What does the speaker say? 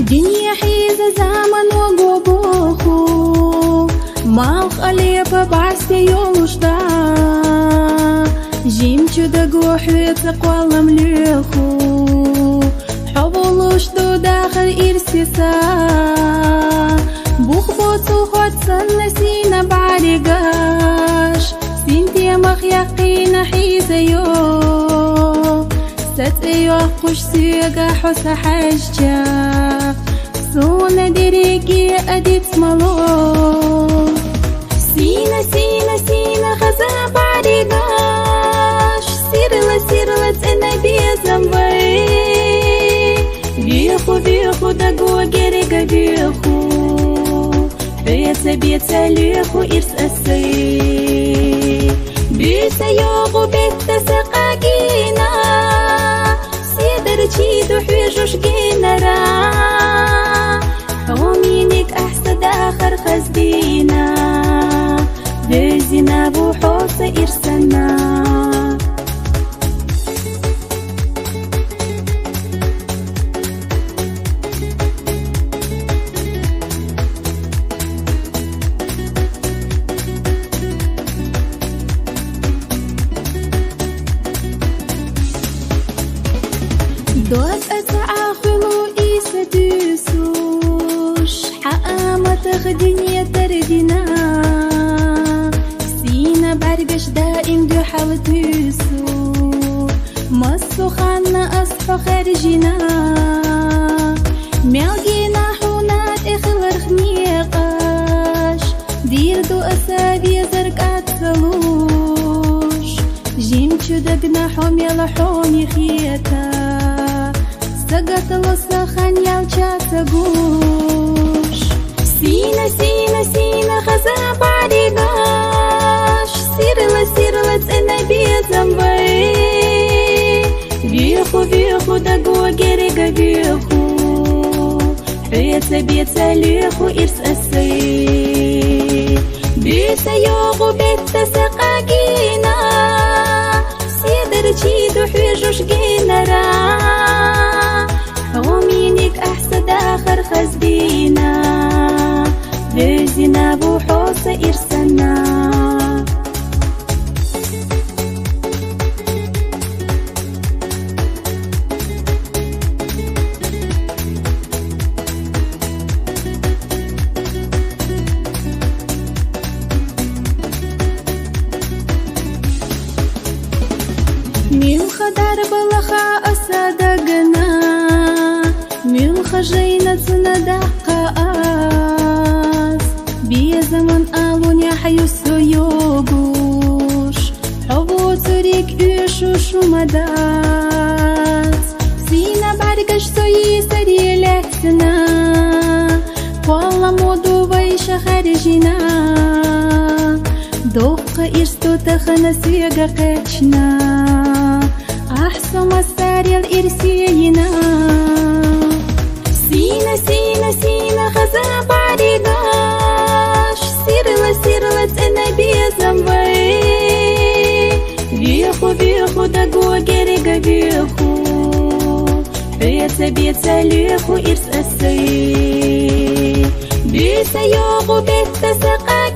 День حيزة زمن وقبوخو مالخ أليبا بعسي يولشتا جيمچو دقو حويت قوالا مليخو حبولوشتو داخل إرسيسا بوخبوتو خوتسن نسينا بعرقاش سنتي مخ يقين حيزة يو ستأيو أقوش سيقا حوسا حججا سونا ديريكي أديت سمالو سينا سينا سينا خزا بعرقاش سيرلا تأنا بيزنبي بيخو بيخو دقوا جريقا بيخو بيتا ليخو إرس أسي بيتا يوغو بيتا سقاقينا سيدر جيدو حويجوش جينرا هومينيك أحسد آخر خزدينا بزينا بوحوصة إرسلنا دوت أتعاخلو إيسا دوسوش حقامة تخدينيا تردنا سينا برقش دائم دو حاول دوسو مصو خانا أصفى خارجنا ميلقينا حونات إخلر خنيقاش دير دو أسابي زرقات سلوش جيمچو دقنا حوم يلا حومي خيتا سقط الوسخان يالجاتا قوش سينا سينا سينا خزا بعرقاش سيرلا تأنا بيزنبي بيخو دقوا جريقا بيخو بيتا ليخو إرس أسي بيتا يوغو بيتا سقاقينا سيدر جيدو حويجوش جينرا هومينيك أحسد آخر خزدينا بزينا بوحوصة إرسلنا ملخ درب لخا أصدقنا ملخ جينتنا دقاس بيا زمن آلون يحيو سيوبوش حبو تريك إيشوش ومدات سينا بعرقش سوي سري لحسنا والله مودو بيش خارجنا دوق إرستو تخنا سيقا قيتشنا أحسن مساري الإرسينا سينا سينا سينا خزا بعرقاش سيرلا تأنا بيزنبي بيخو دقوا جريقا بيخو بيتا ليخو إرس أسي بيتا يوغو بيتا سقاقينا